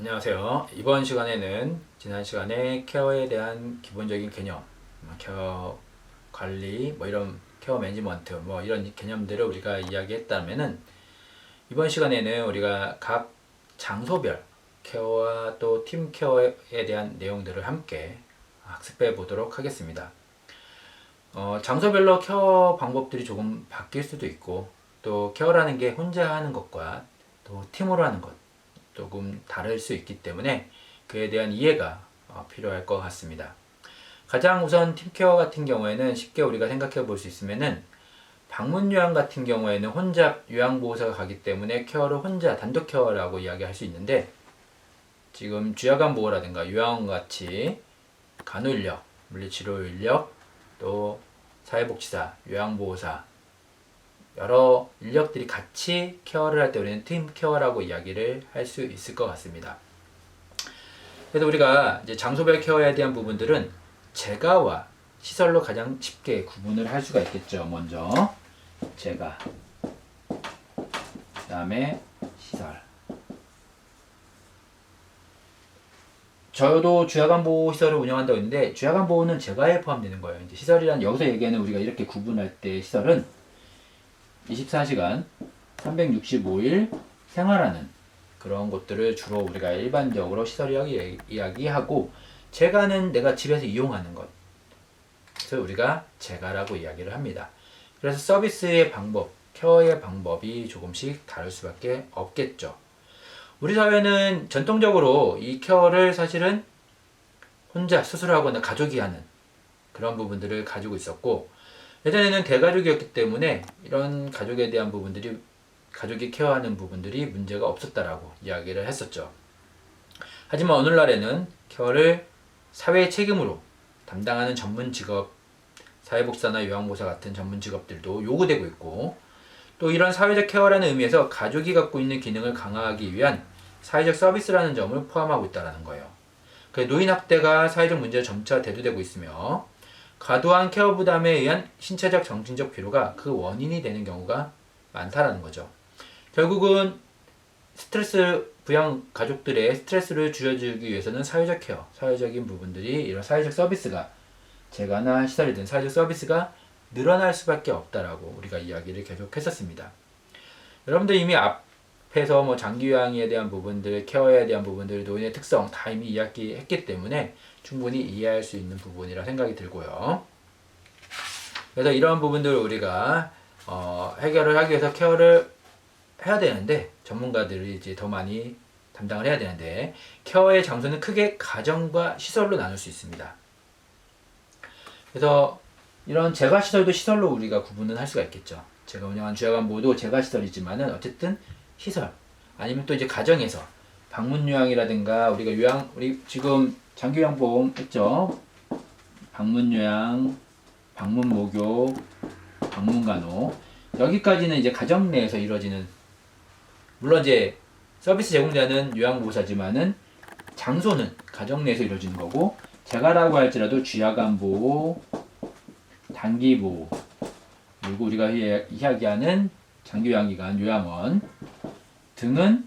안녕하세요. 이번 시간에는 지난 시간에 케어에 대한 기본적인 개념, 케어 관리, 이런 케어 매니지먼트, 이런 개념들을 우리가 이야기했다면은 이번 시간에는 우리가 각 장소별 케어와 또 팀 케어에 대한 내용들을 함께 학습해 보도록 하겠습니다. 장소별로 케어 방법들이 조금 바뀔 수도 있고 또 케어라는 게 혼자 하는 것과 또 팀으로 하는 것 조금 다를 수 있기 때문에 그에 대한 이해가 필요할 것 같습니다. 가장 우선 팀케어 같은 경우에는 쉽게 우리가 생각해 볼 수 있으면은 방문 요양 같은 경우에는 혼자 요양보호사가 가기 때문에 케어를 혼자 단독 케어라고 이야기할 수 있는데 지금 주야간 보호라든가 요양원같이 간호인력, 물리치료 인력, 또 사회복지사, 요양보호사 여러 인력들이 같이 케어를 할 때 우리는 팀 케어라고 이야기를 할 수 있을 것 같습니다. 그래서 우리가 이제 장소별 케어에 대한 부분들은 재가와 시설로 가장 쉽게 구분을 할 수가 있겠죠. 먼저 재가, 그 다음에 시설. 저도 주야간 보호 시설을 운영한다고 했는데 주야간 보호는 재가에 포함되는 거예요. 이제 시설이란 여기서 얘기하는 우리가 이렇게 구분할 때 시설은 24시간 365일 생활하는 그런 곳들을 주로 우리가 일반적으로 시설이라고 이야기하고 재가는 내가 집에서 이용하는 것 그래서 우리가 재가라고 이야기를 합니다. 그래서 서비스의 방법, 케어의 방법이 조금씩 다를 수밖에 없겠죠. 우리 사회는 전통적으로 이 케어를 사실은 혼자 수술하거나 가족이 하는 그런 부분들을 가지고 있었고 예전에는 대가족이었기 때문에 이런 가족에 대한 부분들이 가족이 케어하는 부분들이 문제가 없었다라고 이야기를 했었죠. 하지만 오늘날에는 케어를 사회의 책임으로 담당하는 전문 직업, 사회복지사나 요양보호사 같은 전문 직업들도 요구되고 있고 또 이런 사회적 케어라는 의미에서 가족이 갖고 있는 기능을 강화하기 위한 사회적 서비스라는 점을 포함하고 있다는 거예요. 노인 학대가 사회적 문제로 점차 대두되고 있으며 과도한 케어 부담에 의한 신체적 정신적 피로가 그 원인이 되는 경우가 많다라는 거죠. 결국은 스트레스 부양 가족들의 스트레스를 줄여주기 위해서는 사회적 케어, 사회적인 부분들이 이런 사회적 서비스가 재가나 시설이든 사회적 서비스가 늘어날 수밖에 없다라고 우리가 이야기를 계속 했었습니다. 여러분들 이미 앞에서 장기 요양에 대한 부분들, 케어에 대한 부분들, 노인의 특성 다 이미 이야기했기 때문에 충분히 이해할 수 있는 부분이라 생각이 들고요. 그래서 이런 부분들을 우리가 해결을 하기 위해서 케어를 해야 되는데 전문가들이 이제 더 많이 담당을 해야 되는데 케어의 장소는 크게 가정과 시설로 나눌 수 있습니다. 그래서 이런 재가시설도 시설로 우리가 구분을 할 수가 있겠죠. 제가 운영한 주야간보호도 재가시설이지만은 어쨌든 시설 아니면 또 이제 가정에서 방문 요양이라든가 우리 지금 장기 요양보험 했죠. 방문 요양, 방문 목욕, 방문 간호 여기까지는 이제 가정 내에서 이루어지는 물론 이제 서비스 제공자는 요양보호사지만은 장소는 가정 내에서 이루어지는 거고 재가라고 할지라도 주야간 보호, 단기 보호 그리고 우리가 이야기하는 장기 요양기관, 요양원 등은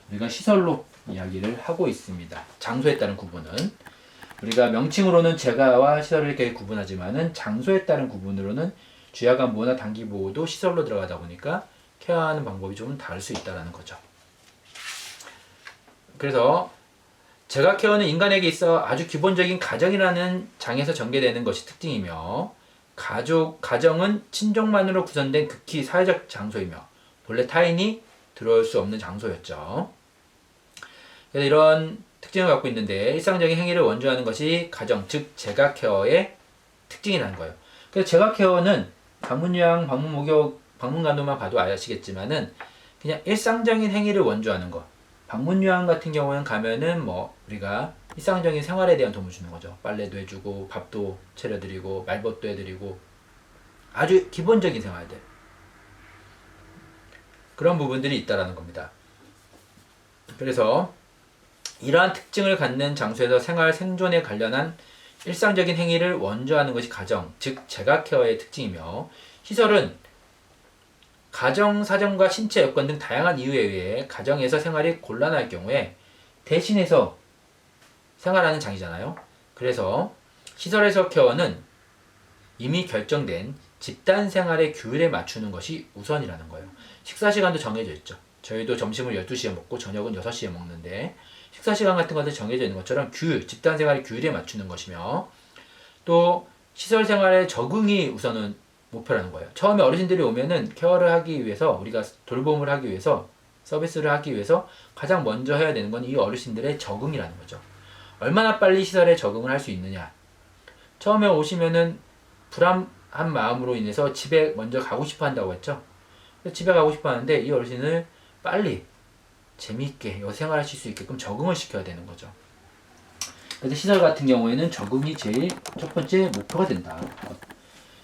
우리가 시설로 이야기를 하고 있습니다. 장소에 따른 구분은 우리가 명칭으로는 재가와 시설을 이렇게 구분하지만은 장소에 따른 구분으로는 주야간 보호나 단기 보호도 시설로 들어가다 보니까 케어하는 방법이 좀 다를 수 있다는 거죠. 그래서 재가 케어는 인간에게 있어 아주 기본적인 가정이라는 장에서 전개되는 것이 특징이며 가정은 친족만으로 구성된 극히 사회적 장소이며 본래 타인이 들어올 수 없는 장소였죠. 그래서 이런 특징을 갖고 있는데 일상적인 행위를 원조하는 것이 가정, 즉 재가 케어의 특징이라는 거예요. 그래서 재가 케어는 방문 요양, 방문 목욕, 방문 간호만 봐도 아시겠지만은 그냥 일상적인 행위를 원조하는 것. 방문 요양 같은 경우는 가면은 우리가 일상적인 생활에 대한 도움을 주는 거죠. 빨래도 해주고 밥도 차려드리고 말벗도 해드리고 아주 기본적인 생활들 그런 부분들이 있다라는 겁니다. 그래서 이러한 특징을 갖는 장소에서 생활 생존에 관련한 일상적인 행위를 원조하는 것이 가정, 즉 재가 케어의 특징이며 시설은 가정 사정과 신체 여건 등 다양한 이유에 의해 가정에서 생활이 곤란할 경우에 대신해서 생활하는 장이잖아요. 그래서 시설에서 케어는 이미 결정된 집단 생활의 규율에 맞추는 것이 우선이라는 거예요. 식사 시간도 정해져 있죠. 저희도 점심을 12시에 먹고 저녁은 6시에 먹는데 식사 시간 같은 것도 정해져 있는 것처럼 집단 생활의 규율에 맞추는 것이며 또 시설 생활의 적응이 우선은 목표라는 거예요. 처음에 어르신들이 오면은 케어를 하기 위해서 우리가 돌봄을 하기 위해서 서비스를 하기 위해서 가장 먼저 해야 되는 건 이 어르신들의 적응이라는 거죠. 얼마나 빨리 시설에 적응을 할 수 있느냐. 처음에 오시면은 불안한 마음으로 인해서 집에 먼저 가고 싶어 한다고 했죠. 집에 가고 싶어 하는데 이 어르신을 빨리 재미있게 여기 생활하실 수 있게끔 적응을 시켜야 되는 거죠. 그래서 시설 같은 경우에는 적응이 제일 첫 번째 목표가 된다.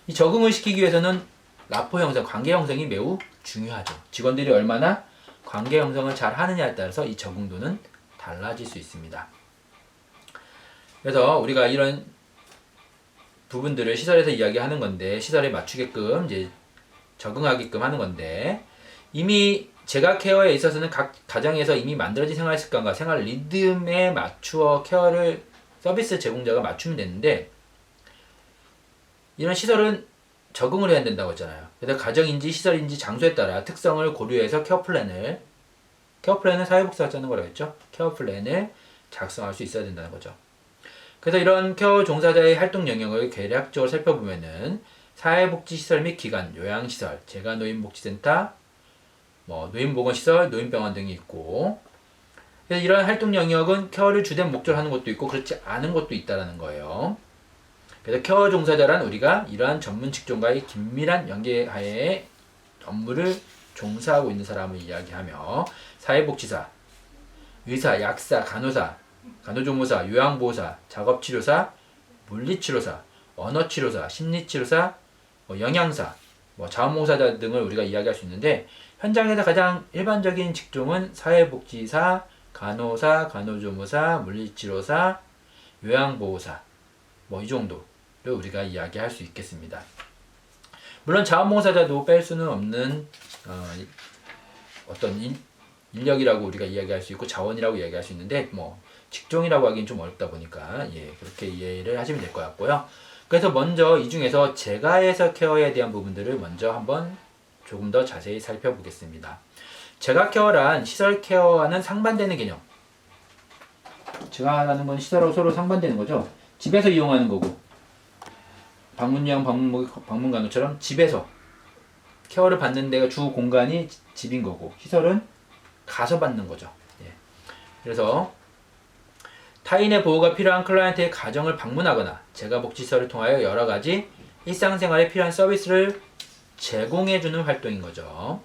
이 적응을 시키기 위해서는 라포 형성, 관계 형성이 매우 중요하죠. 직원들이 얼마나 관계 형성을 잘 하느냐에 따라서 이 적응도는 달라질 수 있습니다. 그래서 우리가 이런 부분들을 시설에서 이야기하는 건데 시설에 맞추게끔 이제 적응하게끔 하는 건데 이미 제가 케어에 있어서는 각 가정에서 이미 만들어진 생활 습관과 생활 리듬에 맞추어 케어를 서비스 제공자가 맞추면 되는데 이런 시설은 적응을 해야 된다고 했잖아요. 그래서 가정인지 시설인지 장소에 따라 특성을 고려해서 케어 플랜은 사회복지가 짜는 거라고 했죠. 케어 플랜을 작성할 수 있어야 된다는 거죠. 그래서 이런 케어 종사자의 활동 영역을 계략적으로 살펴보면은 사회복지시설 및 기관, 요양시설, 재가노인복지센터, 노인보건시설, 노인병원 등이 있고 그래서 이런 활동 영역은 케어를 주된 목적으로 하는 것도 있고 그렇지 않은 것도 있다는 거예요. 그래서 케어 종사자란 우리가 이러한 전문 직종과의 긴밀한 연계하에 업무를 종사하고 있는 사람을 이야기하며 사회복지사, 의사, 약사, 간호사, 간호조무사, 요양보호사, 작업치료사, 물리치료사, 언어치료사, 심리치료사, 영양사, 자원봉사자 등을 우리가 이야기할 수 있는데 현장에서 가장 일반적인 직종은 사회복지사, 간호사, 간호조무사, 물리치료사, 요양보호사 이 정도를 우리가 이야기할 수 있겠습니다. 물론 자원봉사자도 뺄 수는 없는 어떤 인력이라고 우리가 이야기할 수 있고 자원이라고 이야기할 수 있는데 직종이라고 하기는 좀 어렵다 보니까 그렇게 이해를 하시면 될 것 같고요. 그래서 먼저 이 중에서 재가에서 케어에 대한 부분들을 먼저 한번 조금 더 자세히 살펴보겠습니다. 재가 케어란 시설 케어와는 상반되는 개념. 재가라는 건 시설하고 서로 상반되는 거죠. 집에서 이용하는 거고 방문요양, 방문간호처럼 집에서 케어를 받는 데가 주 공간이 집인 거고 시설은 가서 받는 거죠. 그래서 타인의 보호가 필요한 클라이언트의 가정을 방문하거나 재가복지시설을 통하여 여러 가지 일상생활에 필요한 서비스를 제공해주는 활동인 거죠.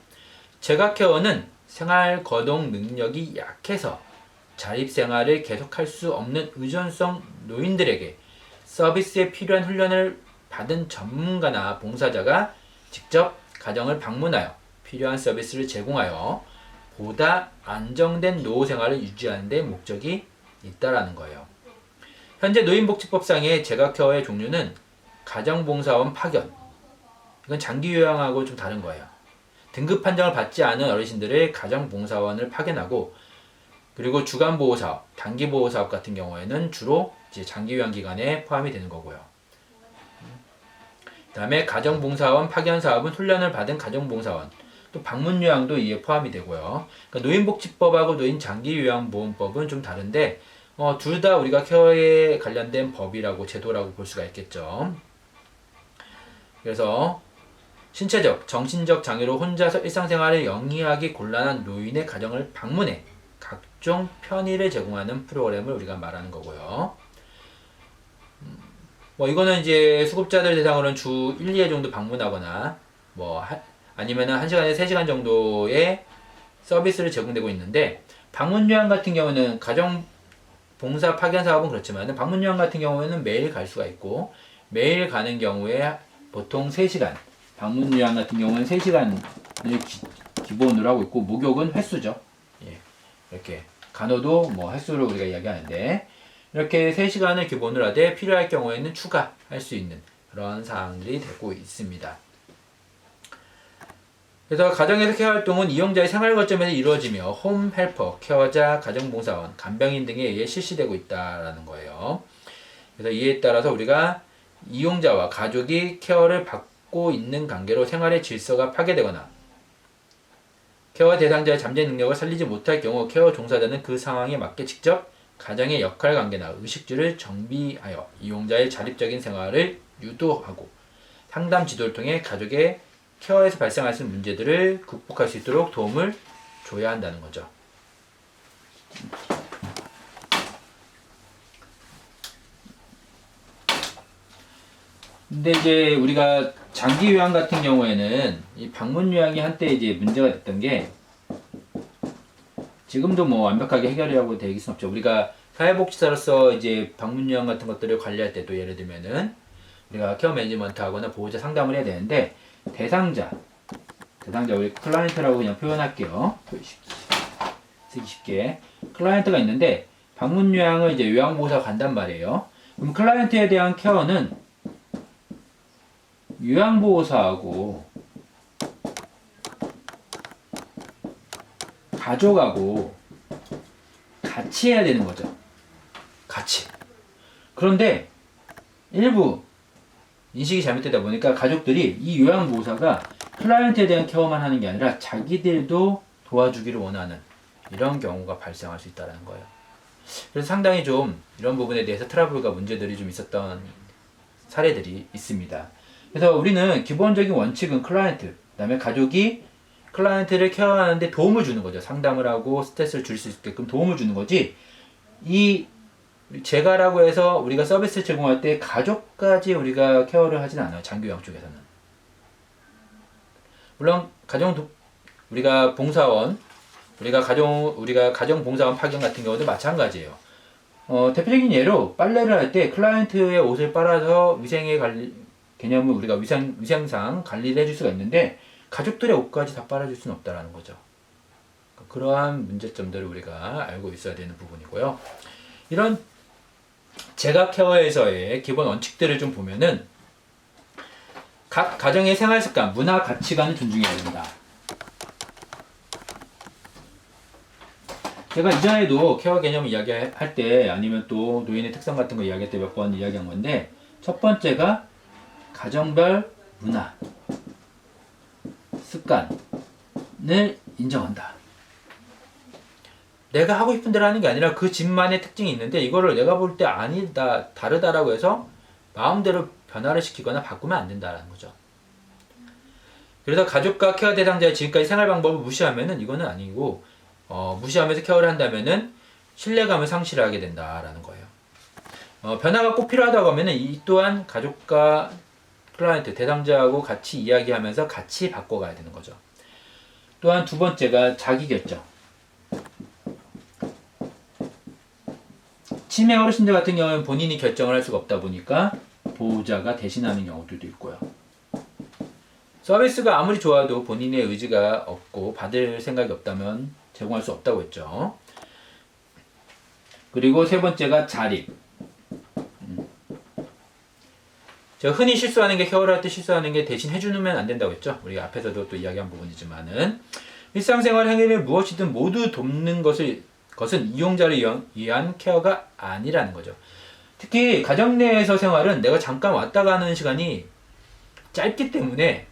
재가케어는 생활 거동 능력이 약해서 자립생활을 계속할 수 없는 의존성 노인들에게 서비스에 필요한 훈련을 받은 전문가나 봉사자가 직접 가정을 방문하여 필요한 서비스를 제공하여 보다 안정된 노후 생활을 유지하는 데 목적이 있다라는 거예요. 현재 노인복지법상의 재가케어의 종류는 가정봉사원 파견, 이건 장기 요양하고 좀 다른 거예요. 등급 판정을 받지 않은 어르신들을 가정봉사원을 파견하고 그리고 주간보호사업, 단기보호사업 같은 경우에는 주로 이제 장기 요양 기간에 포함이 되는 거고요. 그 다음에 가정봉사원 파견 사업은 훈련을 받은 가정봉사원, 또 방문요양도 이에 포함이 되고요. 그러니까 노인복지법하고 노인장기요양보험법은 좀 다른데 둘 다 우리가 케어에 관련된 법이라고 제도라고 볼 수가 있겠죠. 그래서 신체적, 정신적 장애로 혼자서 일상생활을 영위하기 곤란한 노인의 가정을 방문해 각종 편의를 제공하는 프로그램을 우리가 말하는 거고요. 이거는 이제 수급자들 대상으로는 주 1, 2회 정도 방문하거나 아니면은 1시간에 3시간 정도의 서비스를 제공되고 있는데 방문요양 같은 경우는 가정 봉사 파견 사업은 그렇지만 방문요양 같은 경우에는 매일 갈 수가 있고 매일 가는 경우에 보통 3시간 방문요양 같은 경우는 3시간을 기본으로 하고 있고 목욕은 횟수죠. 이렇게 간호도 횟수를 우리가 이야기하는데 이렇게 3시간을 기본으로 하되 필요할 경우에는 추가할 수 있는 그런 사항들이 되고 있습니다. 그래서 가정에서 케어 활동은 이용자의 생활 거점에서 이루어지며 홈 헬퍼, 케어자, 가정봉사원, 간병인 등에 의해 실시되고 있다라는 거예요. 그래서 이에 따라서 우리가 이용자와 가족이 케어를 받고 있는 관계로 생활의 질서가 파괴되거나 케어 대상자의 잠재 능력을 살리지 못할 경우 케어 종사자는 그 상황에 맞게 직접 가정의 역할 관계나 의식주를 정비하여 이용자의 자립적인 생활을 유도하고 상담 지도를 통해 가족의 케어에서 발생할 수 있는 문제들을 극복할 수 있도록 도움을 줘야 한다는 거죠. 근데 이제 우리가 장기 요양 같은 경우에는 이 방문 요양이 한때 이제 문제가 됐던 게 지금도 뭐 완벽하게 해결이라고 되어 있을 없죠. 우리가 사회복지사로서 이제 방문 요양 같은 것들을 관리할 때도 예를 들면은 우리가 케어 매니지먼트 하거나 보호자 상담을 해야 되는데 대상자 우리 클라이언트라고 그냥 표현할게요. 쓰기 쉽게 클라이언트가 있는데 방문 요양을 이제 요양보호사가 간단 말이에요. 그럼 클라이언트에 대한 케어는 요양보호사하고 가족하고 같이 해야 되는 거죠. 같이. 그런데 일부 인식이 잘못되다 보니까 가족들이 이 요양보호사가 클라이언트에 대한 케어만 하는 게 아니라 자기들도 도와주기를 원하는 이런 경우가 발생할 수 있다는 거예요. 그래서 상당히 좀 이런 부분에 대해서 트러블과 문제들이 좀 있었던 사례들이 있습니다. 그래서 우리는 기본적인 원칙은 클라이언트, 그 다음에 가족이 클라이언트를 케어하는데 도움을 주는 거죠. 상담을 하고 스트레스를 줄 수 있게끔 도움을 주는 거지. 이 제가라고 해서 우리가 서비스를 제공할 때 가족까지 우리가 케어를 하진 않아요. 장기요양 쪽에서는. 물론 우리가 봉사원, 우리가 가정 봉사원 파견 같은 경우도 마찬가지예요. 대표적인 예로 빨래를 할 때 클라이언트의 옷을 빨아서 위생의 개념은 우리가 위생상 관리를 해줄 수가 있는데 가족들의 옷까지 다 빨아줄 수는 없다라는 거죠. 그러한 문제점들을 우리가 알고 있어야 되는 부분이고요. 이런 제가 케어에서의 기본 원칙들을 좀 보면은 각 가정의 생활 습관, 문화, 가치관을 존중해야 됩니다. 제가 이전에도 케어 개념 이야기할 때 아니면 또 노인의 특성 같은 거 이야기할 때 몇 번 이야기한 건데 첫 번째가 가정별 문화, 습관을 인정한다. 내가 하고 싶은 대로 하는 게 아니라 그 집만의 특징이 있는데 이거를 내가 볼 때 아니다, 다르다라고 해서 마음대로 변화를 시키거나 바꾸면 안 된다는 거죠. 그래서 가족과 케어 대상자의 지금까지 생활 방법을 무시하면은 이거는 아니고 무시하면서 케어를 한다면은 신뢰감을 상실하게 된다라는 거예요. 변화가 꼭 필요하다고 하면은 이 또한 가족과 클라이언트, 대상자하고 같이 이야기하면서 같이 바꿔가야 되는 거죠. 또한 두 번째가 자기결정. 치매 어르신들 같은 경우는 본인이 결정을 할 수가 없다 보니까 보호자가 대신하는 경우들도 있고요. 서비스가 아무리 좋아도 본인의 의지가 없고 받을 생각이 없다면 제공할 수 없다고 했죠. 그리고 세 번째가 자립. 제가 흔히 실수하는 게 케어를 할 때 실수하는 게 대신 해주면 안 된다고 했죠. 우리가 앞에서도 또 이야기한 부분이지만은 일상생활 행위를 무엇이든 모두 돕는 것은 이용자를 위한 케어가 아니라는 거죠. 특히 가정 내에서 생활은 내가 잠깐 왔다 가는 시간이 짧기 때문에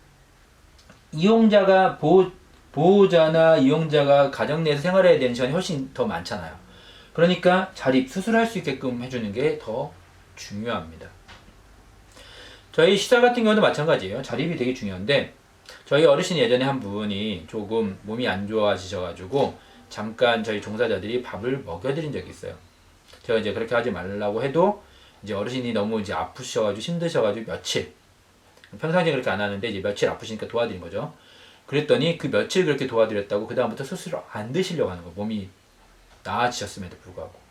보호자나 이용자가 가정 내에서 생활해야 되는 시간이 훨씬 더 많잖아요. 그러니까 자립, 수술할 수 있게끔 해주는 게 더 중요합니다. 저희 시설 같은 경우도 마찬가지예요. 자립이 되게 중요한데 저희 어르신 예전에 한 분이 조금 몸이 안 좋아지셔가지고 잠깐 저희 종사자들이 밥을 먹여드린 적이 있어요. 제가 이제 그렇게 하지 말라고 해도 이제 어르신이 너무 이제 아프셔가지고 힘드셔가지고 며칠, 평상시에 그렇게 안 하는데 이제 며칠 아프시니까 도와드린 거죠. 그랬더니 그 며칠 그렇게 도와드렸다고 그 다음부터 수술을 안 드시려고 하는 거예요. 몸이 나아지셨음에도 불구하고.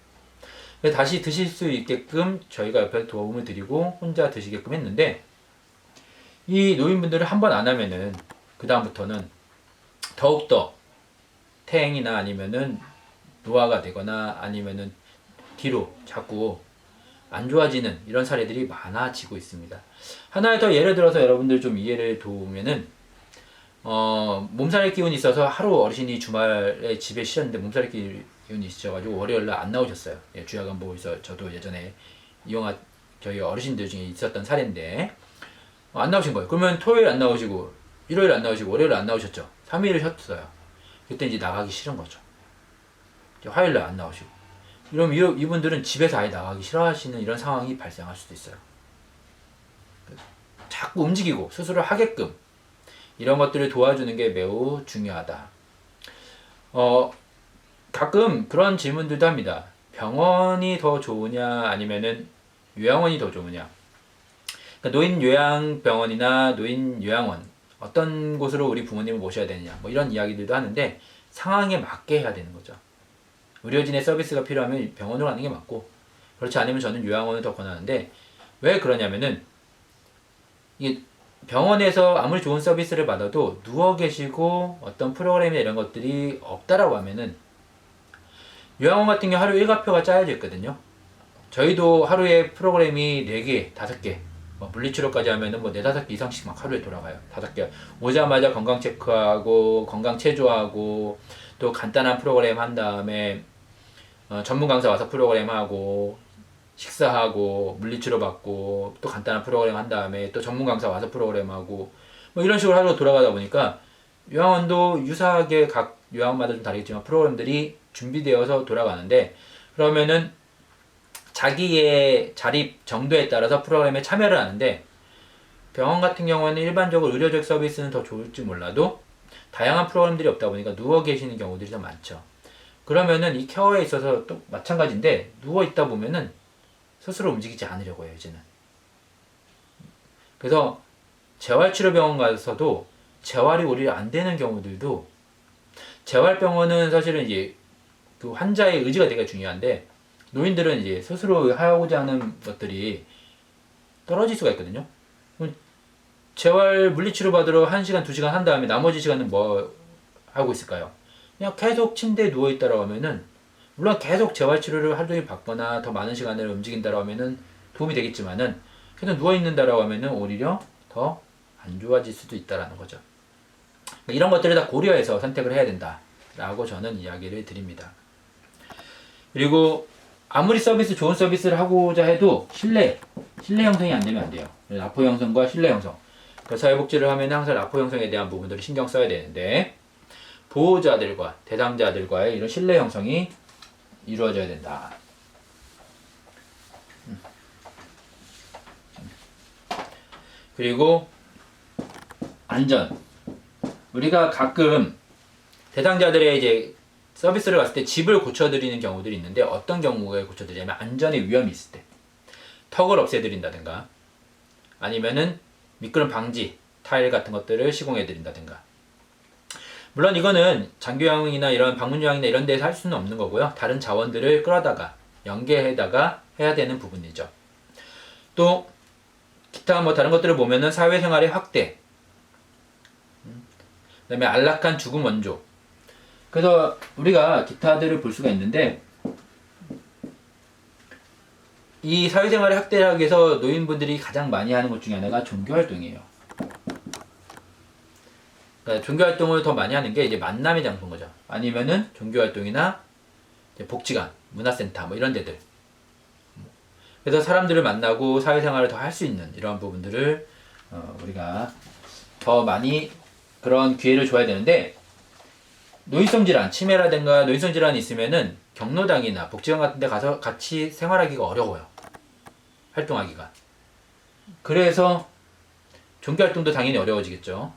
그래서 다시 드실 수 있게끔 저희가 옆에서 도움을 드리고 혼자 드시게끔 했는데 이 노인분들을 한 번 안 하면은 그 다음부터는 더욱더 퇴행이나 아니면은 노화가 되거나 아니면은 뒤로 자꾸 안 좋아지는 이런 사례들이 많아지고 있습니다. 하나의 더 예를 들어서 여러분들 좀 이해를 도우면은 몸살의 기운이 있어서 하루 어르신이 주말에 집에 쉬었는데 몸살의 기운이 있으셔가지고 월요일날 안 나오셨어요. 예, 주야간보에서 저도 예전에 이용한 저희 어르신들 중에 있었던 사례인데 안 나오신 거예요. 그러면 토요일 안 나오시고 일요일 안 나오시고 월요일 안 나오셨죠. 3일을 쉬었어요. 그때 이제 나가기 싫은 거죠. 이제 화요일날 안 나오시고 이러면 이분들은 집에서 아예 나가기 싫어하시는 이런 상황이 발생할 수도 있어요. 자꾸 움직이고 스스로 하게끔 이런 것들을 도와주는 게 매우 중요하다. 가끔 그런 질문들도 합니다. 병원이 더 좋으냐 아니면은 요양원이 더 좋으냐. 그러니까 노인 요양병원이나 노인 요양원 어떤 곳으로 우리 부모님을 모셔야 되느냐 뭐 이런 이야기들도 하는데 상황에 맞게 해야 되는 거죠. 의료진의 서비스가 필요하면 병원으로 가는 게 맞고 그렇지 않으면 저는 요양원을 더 권하는데 왜 그러냐면은 이게 병원에서 아무리 좋은 서비스를 받아도 누워 계시고 어떤 프로그램이나 이런 것들이 없다라고 하면은 요양원 같은 경우 하루 일과표가 짜여져 있거든요. 저희도 하루에 프로그램이 4개, 5개 뭐 물리치료까지 하면은 뭐 4, 5개 이상씩 막 하루에 돌아가요. 5개 오자마자 건강 체크하고 건강 체조하고 또 간단한 프로그램 한 다음에 전문 강사 와서 프로그램 하고 식사하고 물리치료 받고 또 간단한 프로그램 한 다음에 또 전문 강사 와서 프로그램 하고 뭐 이런 식으로 하루가 돌아가다 보니까 요양원도 유사하게 각 요양원마다 좀 다르겠지만 프로그램들이 준비되어서 돌아가는데 그러면은 자기의 자립 정도에 따라서 프로그램에 참여를 하는데 병원 같은 경우에는 일반적으로 의료적 서비스는 더 좋을지 몰라도 다양한 프로그램들이 없다 보니까 누워 계시는 경우들이 더 많죠. 그러면은 이 케어에 있어서 또 마찬가지인데 누워 있다 보면은 스스로 움직이지 않으려고 해요, 이제는. 그래서 재활치료병원 가서도 재활이 오히려 안 되는 경우들도 재활병원은 사실은 이제 그 환자의 의지가 되게 중요한데 노인들은 이제 스스로 하고자 하는 것들이 떨어질 수가 있거든요. 재활 물리치료 받으러 1시간, 2시간 한 다음에 나머지 시간은 뭐 하고 있을까요? 그냥 계속 침대에 누워있다라고 하면은 물론 계속 재활치료를 하루 종일 받거나 더 많은 시간을 움직인다라고 하면은 도움이 되겠지만은 계속 누워있는다라고 하면은 오히려 더 안 좋아질 수도 있다라는 거죠. 이런 것들을 다 고려해서 선택을 해야 된다라고 저는 이야기를 드립니다. 그리고 아무리 좋은 서비스를 하고자 해도 신뢰 형성이 안 되면 안 돼요. 라포 형성과 신뢰 형성. 사회복지를 하면 항상 라포 형성에 대한 부분들을 신경 써야 되는데 보호자들과 대상자들과의 이런 신뢰 형성이 이루어져야 된다. 그리고 안전. 우리가 가끔 대상자들의 이제 서비스를 갔을 때 집을 고쳐드리는 경우들이 있는데 어떤 경우에 고쳐드리냐면 안전의 위험이 있을 때 턱을 없애드린다든가 아니면은 미끄럼 방지 타일 같은 것들을 시공해드린다든가 물론 이거는 장교양이나 이런 방문요양이나 이런 데서 할 수는 없는 거고요. 다른 자원들을 끌어다가 연계해다가 해야 되는 부분이죠. 또 기타 뭐 다른 것들을 보면은 사회생활의 확대 그 다음에 안락한 죽음 원조 그래서 우리가 기타들을 볼 수가 있는데 이 사회생활을 확대하기 위해서 노인분들이 가장 많이 하는 것 중에 하나가 종교활동이에요. 그러니까 종교활동을 더 많이 하는 게 이제 만남의 장소인 거죠. 아니면은 종교활동이나 복지관, 문화센터 뭐 이런 데들. 그래서 사람들을 만나고 사회생활을 더 할 수 있는 이러한 부분들을 우리가 더 많이 그런 기회를 줘야 되는데 노인성 질환, 치매라든가 노인성 질환이 있으면은 경로당이나 복지관 같은 데 가서 같이 생활하기가 어려워요. 활동하기가. 그래서 종교활동도 당연히 어려워지겠죠.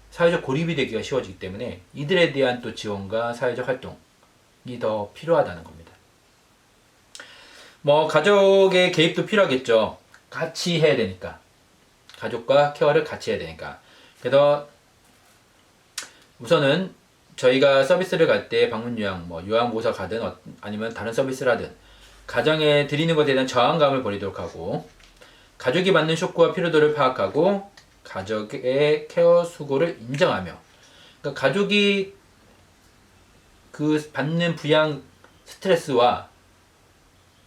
사회적 고립이 되기가 쉬워지기 때문에 이들에 대한 또 지원과 사회적 활동이 더 필요하다는 겁니다. 뭐 가족의 개입도 필요하겠죠. 같이 해야 되니까. 가족과 케어를 같이 해야 되니까. 그래서 우선은 저희가 서비스를 갈 때 방문요양, 뭐 요양보호사 가든 아니면 다른 서비스를 하든 가정에 드리는 것에 대한 저항감을 버리도록 하고 가족이 받는 쇼크와 피로도를 파악하고 가족의 케어 수고를 인정하며 그러니까 가족이 그 받는 부양 스트레스와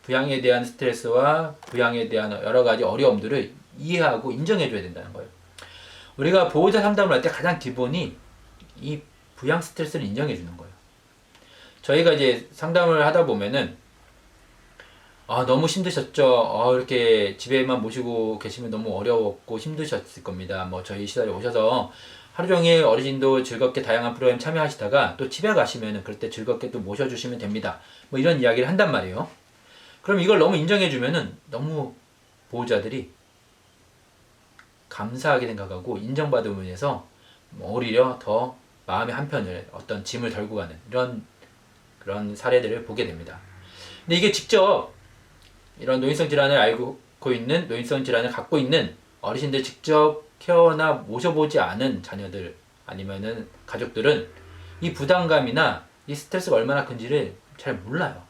부양에 대한 스트레스와 부양에 대한 여러 가지 어려움들을 이해하고 인정해 줘야 된다는 거예요. 우리가 보호자 상담을 할 때 가장 기본이 이 부양 스트레스를 인정해 주는 거예요. 저희가 이제 상담을 하다 보면은 너무 힘드셨죠. 이렇게 집에만 모시고 계시면 너무 어려웠고 힘드셨을 겁니다. 뭐 저희 시설에 오셔서 하루 종일 어르신도 즐겁게 다양한 프로그램 참여하시다가 또 집에 가시면은 그럴 때 즐겁게 또 모셔주시면 됩니다. 뭐 이런 이야기를 한단 말이에요. 그럼 이걸 너무 인정해 주면은 너무 보호자들이 감사하게 생각하고 인정받음에서 오히려 더 마음의 한편을 어떤 짐을 덜고 가는 그런 사례들을 보게 됩니다. 근데 이게 직접 이런 노인성 질환을 알고 있는, 노인성 질환을 갖고 있는 어르신들 직접 케어나 모셔보지 않은 자녀들 아니면은 가족들은 이 부담감이나 이 스트레스가 얼마나 큰지를 잘 몰라요.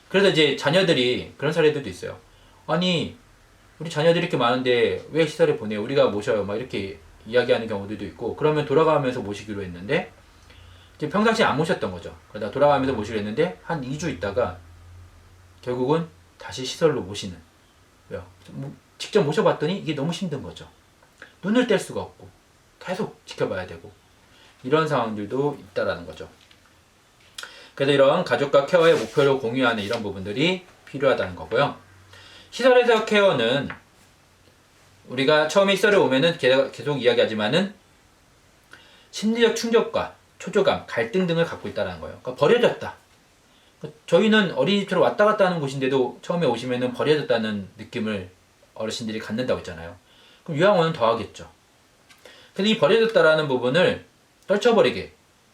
그래서 이제 자녀들이 그런 사례들도 있어요. 아니, 우리 자녀들이 이렇게 많은데 왜 시설에 보내요? 우리가 모셔요. 막 이렇게 이야기하는 경우들도 있고, 그러면 돌아가면서 모시기로 했는데 이제 평상시에 안 모셨던 거죠. 그러다 돌아가면서 모시기로 했는데 한 2주 있다가 결국은 다시 시설로 모시는. 왜요? 직접 모셔봤더니 이게 너무 힘든 거죠. 눈을 뗄 수가 없고 계속 지켜봐야 되고 이런 상황들도 있다라는 거죠. 그래서 이런 가족과 케어의 목표를 공유하는 이런 부분들이 필요하다는 거고요. 시설에서 케어는 우리가 처음에 시설에 오면은 계속 이야기하지만은 심리적 충격과 초조감, 갈등 등을 갖고 있다는 거예요. 그러니까 버려졌다. 저희는 어린이집처럼 왔다 갔다 하는 곳인데도 처음에 오시면은 버려졌다는 느낌을 어르신들이 갖는다고 했잖아요. 그럼 요양원은 더 하겠죠. 그래서 이 버려졌다라는 부분을 떨쳐버리게,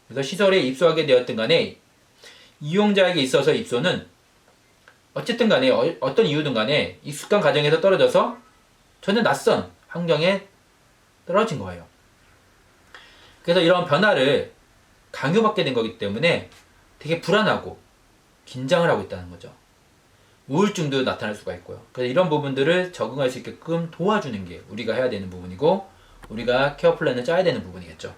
그래서 시설에 입소하게 되었든 간에 이용자에게 있어서 입소는 어쨌든 간에 어떤 이유든 간에 익숙한 가정에서 떨어져서 전혀 낯선 환경에 떨어진 거예요. 그래서 이런 변화를 강요받게 된 거기 때문에 되게 불안하고 긴장을 하고 있다는 거죠. 우울증도 나타날 수가 있고요. 그래서 이런 부분들을 적응할 수 있게끔 도와주는 게 우리가 해야 되는 부분이고, 우리가 케어 플랜을 짜야 되는 부분이겠죠.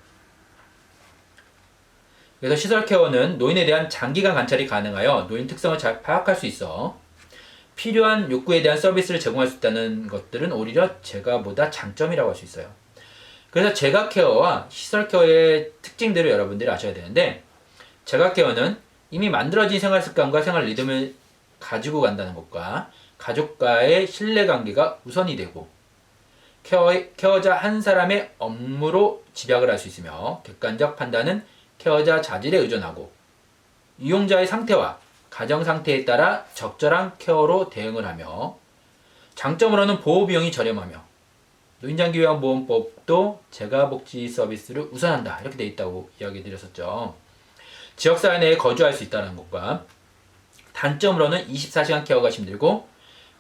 그래서 시설 케어는 노인에 대한 장기간 관찰이 가능하여 노인 특성을 잘 파악할 수 있어 필요한 욕구에 대한 서비스를 제공할 수 있다는 것들은 오히려 제가보다 장점이라고 할 수 있어요. 그래서 제가 케어와 시설 케어의 특징들을 여러분들이 아셔야 되는데, 제가 케어는 이미 만들어진 생활 습관과 생활 리듬을 가지고 간다는 것과 가족과의 신뢰관계가 우선이 되고, 케어자 한 사람의 업무로 집약을 할 수 있으며 객관적 판단은 케어자 자질에 의존하고, 이용자의 상태와 가정 상태에 따라 적절한 케어로 대응을 하며, 장점으로는 보호 비용이 저렴하며 노인장기요양보험법도 재가복지 서비스를 우선한다 이렇게 돼 있다고 이야기 드렸었죠. 지역사회 내에 거주할 수 있다는 것과, 단점으로는 24시간 케어가 힘들고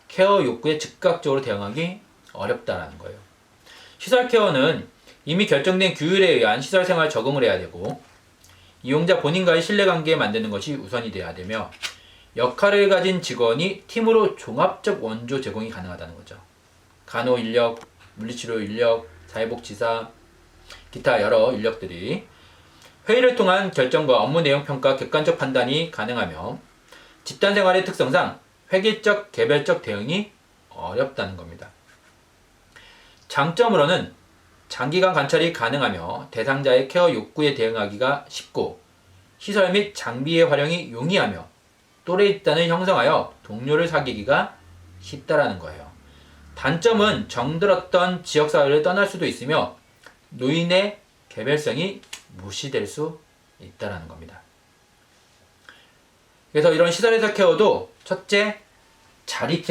케어 욕구에 즉각적으로 대응하기 어렵다라는 거예요. 시설 케어는 이미 결정된 규율에 의한 시설 생활 적응을 해야 되고, 이용자 본인과의 신뢰관계 만드는 것이 우선이 돼야 되며, 역할을 가진 직원이 팀으로 종합적 원조 제공이 가능하다는 거죠. 간호 인력, 물리치료 인력, 사회복지사, 기타 여러 인력들이 회의를 통한 결정과 업무 내용 평가 객관적 판단이 가능하며, 집단 생활의 특성상 획일적, 개별적 대응이 어렵다는 겁니다. 장점으로는 장기간 관찰이 가능하며 대상자의 케어 욕구에 대응하기가 쉽고, 시설 및 장비의 활용이 용이하며 또래 집단을 형성하여 동료를 사귀기가 쉽다라는 거예요. 단점은 정들었던 지역사회를 떠날 수도 있으며 노인의 개별성이 무시될 수 있다라는 겁니다. 그래서 이런 시설에서 케어도 첫째, 자립.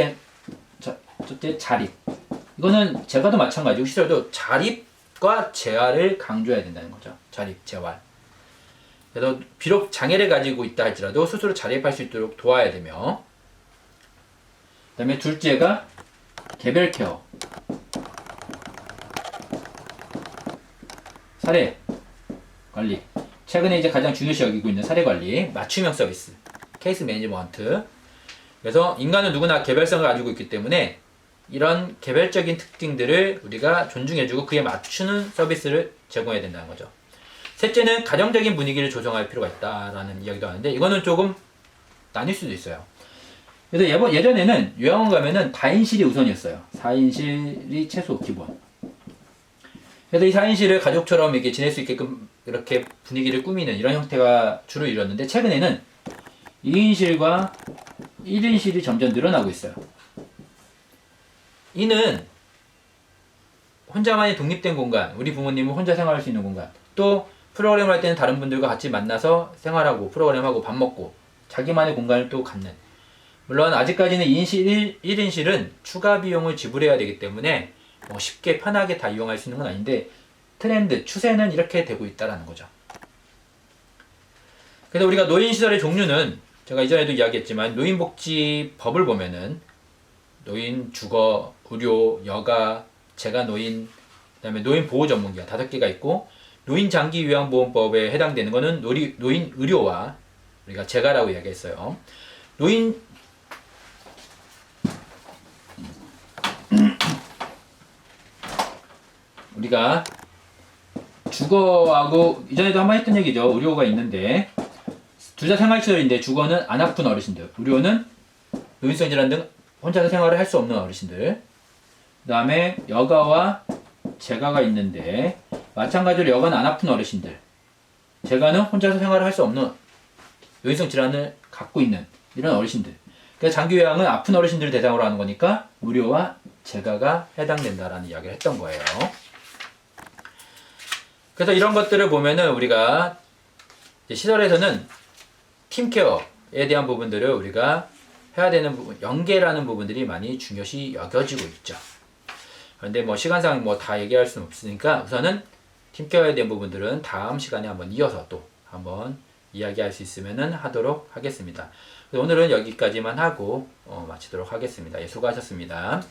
이거는 제가도 마찬가지고 시설도 자립과 재활을 강조해야 된다는 거죠. 자립, 재활. 그래서 비록 장애를 가지고 있다 할지라도 스스로 자립할 수 있도록 도와야 되며, 그 다음에 둘째가 개별 케어. 사례 관리. 최근에 이제 가장 중요시 여기고 있는 사례 관리, 맞춤형 서비스, 케이스 매니지먼트. 그래서 인간은 누구나 개별성을 가지고 있기 때문에 이런 개별적인 특징들을 우리가 존중해주고 그에 맞추는 서비스를 제공해야 된다는 거죠. 셋째는 가정적인 분위기를 조성할 필요가 있다라는 이야기도 하는데, 이거는 조금 나뉠 수도 있어요. 그래서 예전에는 요양원 가면은 다인실이 우선이었어요. 4인실이 최소 기본. 그래서 이 4인실을 가족처럼 이렇게 지낼 수 있게끔 이렇게 분위기를 꾸미는 이런 형태가 주로 이뤘는데, 최근에는 2인실과 1인실이 점점 늘어나고 있어요. 이는 혼자만의 독립된 공간, 우리 부모님은 혼자 생활할 수 있는 공간, 또 프로그램을 할 때는 다른 분들과 같이 만나서 생활하고 프로그램하고 밥 먹고 자기만의 공간을 또 갖는, 물론 아직까지는 2인실, 1인실은 추가 비용을 지불해야 되기 때문에 쉽게 편하게 다 이용할 수 있는 건 아닌데, 트렌드, 추세는 이렇게 되고 있다는 거죠. 그래서 우리가 노인시설의 종류는 제가 이전에도 이야기했지만, 노인복지법을 보면은 노인 주거, 의료, 여가, 재가노인, 그 다음에 노인보호전문기관 5개가 있고, 노인장기요양보험법에 해당되는 거는 노인 의료와 우리가 재가라고 이야기했어요. 우리가 주거하고 이전에도 한번 했던 얘기죠. 의료가 있는데 둘 다 생활시설인데, 주거는 안 아픈 어르신들, 의료는 노인성 질환 등 혼자서 생활을 할 수 없는 어르신들, 그 다음에 여가와 재가가 있는데, 마찬가지로 여가는 안 아픈 어르신들, 재가는 혼자서 생활을 할 수 없는 노인성 질환을 갖고 있는 이런 어르신들. 그러니까 장기요양은 아픈 어르신들을 대상으로 하는 거니까 의료와 재가가 해당된다라는 이야기를 했던 거예요. 그래서 이런 것들을 보면은 우리가 시설에서는 팀케어에 대한 부분들을 우리가 해야 되는 부분, 연계라는 부분들이 많이 중요시 여겨지고 있죠. 그런데 시간상 다 얘기할 수는 없으니까 우선은 팀케어에 대한 부분들은 다음 시간에 한번 이어서 또 한번 이야기할 수 있으면 하도록 하겠습니다. 오늘은 여기까지만 하고 마치도록 하겠습니다. 예, 수고하셨습니다.